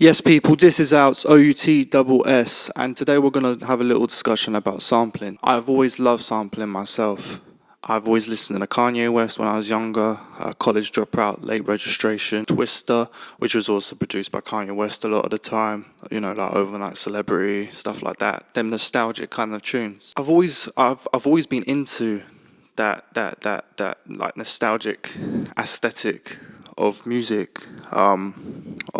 Yes, people, this is Outs, OUTSS, and today we're going to have a little discussion about sampling. I've always loved sampling myself. I've always listened to Kanye West when I was younger, College Dropout, Late Registration, Twister, which was also produced by Kanye West a lot of the time, you know, like Overnight Celebrity, stuff like that, them nostalgic kind of tunes. I've always been into that like nostalgic aesthetic of music, of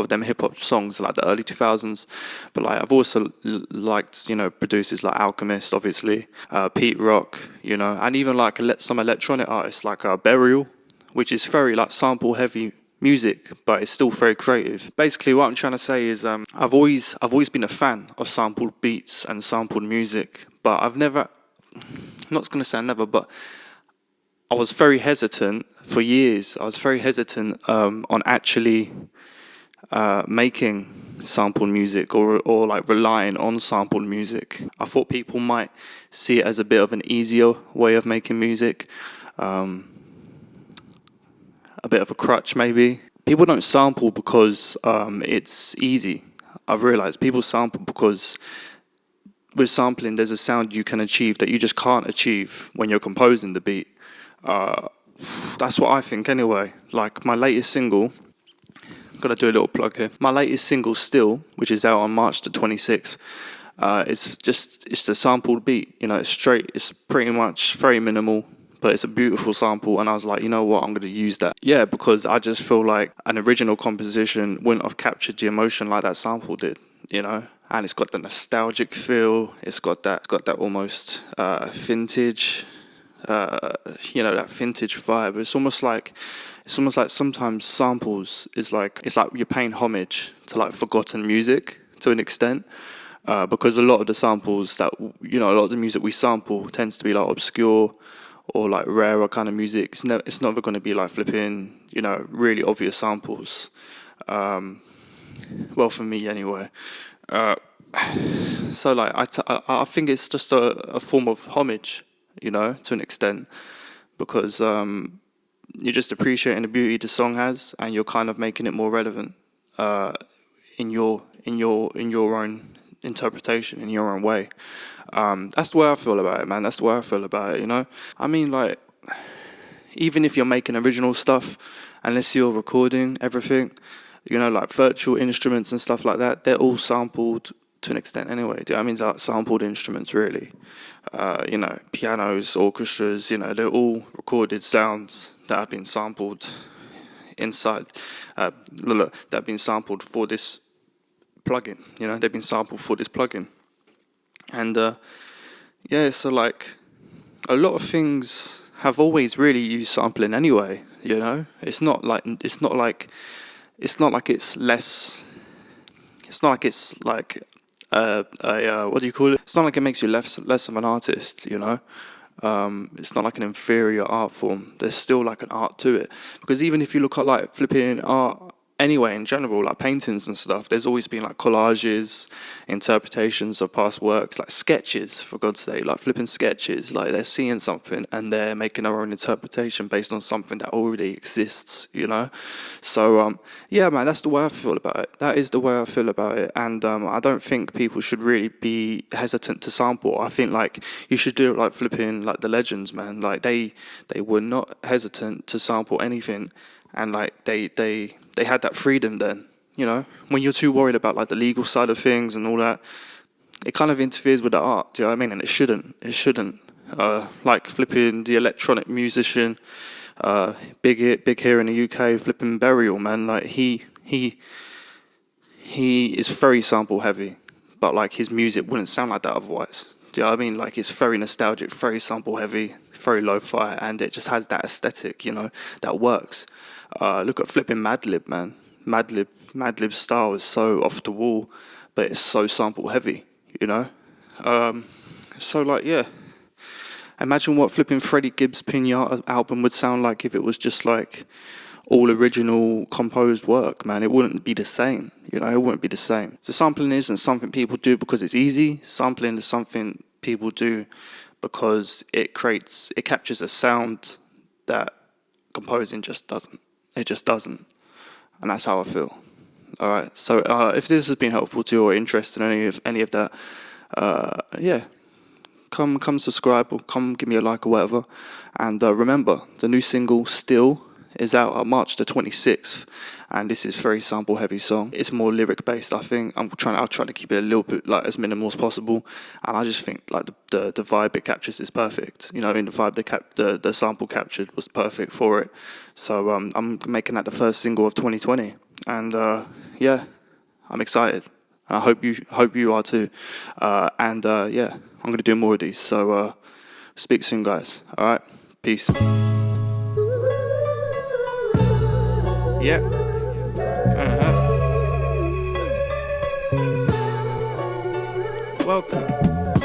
them hip hop songs like the early 2000s, but like I've also liked, you know, producers like Alchemist, obviously, Pete Rock, you know, and even like some electronic artists like Burial, which is very like sample heavy music, but it's still very creative. Basically, what I'm trying to say is, I've always been a fan of sampled beats and sampled music, but I'm not going to say never, but I was very hesitant for years. I was very hesitant on actually making sampled music or like relying on sampled music. I thought people might see it as a bit of an easier way of making music, a bit of a crutch maybe. People don't sample because it's easy. I've realized people sample because with sampling there's a sound you can achieve that you just can't achieve when you're composing the beat. That's what I think anyway. Like my latest single, I'm gonna do a little plug here. My latest single, Still, which is out on March the 26th, it's a sampled beat. You know, it's straight. It's pretty much very minimal, but it's a beautiful sample. And I was like, you know what, I'm gonna use that. Yeah, because I just feel like an original composition wouldn't have captured the emotion like that sample did. You know, and it's got the nostalgic feel. It's got that almost vintage. You know, that vintage vibe. It's almost like sometimes samples it's like you're paying homage to like forgotten music to an extent, because a lot of the samples that, you know, a lot of the music we sample tends to be like obscure or like rarer kind of music. It's never going to be like flipping, you know, really obvious samples. Well, for me anyway. So like I think it's just a form of homage, you know, to an extent, because you're just appreciating the beauty the song has, and you're kind of making it more relevant in your own interpretation, in your own way. That's the way I feel about it, man. That's the way I feel about it, you know. I mean, like, even if you're making original stuff, unless you're recording everything, you know, like virtual instruments and stuff like that, they're all sampled to an extent anyway. Do you know what I mean? Like sampled instruments, really. You know, pianos, orchestras, you know, they're all recorded sounds that have been sampled inside, that have been sampled for this plugin. You know, they've been sampled for this plugin. And yeah, so like a lot of things have always really used sampling anyway. You know, it's not like it's less. It's not like it's like what do you call it? It's not like it makes you less of an artist, you know. It's not like an inferior art form. There's still like an art to it, because even if you look at like flipping art anyway in general, like paintings and stuff, there's always been like collages, interpretations of past works, like sketches, for God's sake, like flipping sketches. Like they're seeing something and they're making their own interpretation based on something that already exists, you know. So yeah, man, that's the way I feel about it. That is the way I feel about it. And I don't think people should really be hesitant to sample. I think like you should do it like flipping like the legends, man. Like they were not hesitant to sample anything, and like they had that freedom then, you know. When you're too worried about like the legal side of things and all that, it kind of interferes with the art, do you know what I mean? And it shouldn't. Like flipping the electronic musician, big here in the UK, flipping Burial, man. Like he is very sample heavy, but like his music wouldn't sound like that otherwise. Do you know what I mean? Like it's very nostalgic, very sample heavy, very lo-fi, and it just has that aesthetic, you know, that works. Look at flipping Madlib, man. Madlib's style is so off the wall, but it's so sample heavy, you know. So like, yeah. Imagine what flipping Freddie Gibbs' Pinata album would sound like if it was just like all original composed work, man. It wouldn't be the same, you know. It wouldn't be the same. So sampling isn't something people do because it's easy. Sampling is something people do because it captures a sound that composing just doesn't. It just doesn't. And that's how I feel. All right. So if this has been helpful to you or interested in any of that, yeah, come subscribe or come give me a like or whatever. And remember, the new single Still is out on March the 26th, and this is a very sample heavy song. It's more lyric based, I think. I'll try to keep it a little bit like as minimal as possible, and I just think like the vibe it captures is perfect. You know, the vibe the sample captured was perfect for it. So I'm making that the first single of 2020, and yeah, I'm excited. I hope you are too. And yeah, I'm gonna do more of these. So speak soon, guys. All right, peace. Yeah. Uh-huh. Welcome.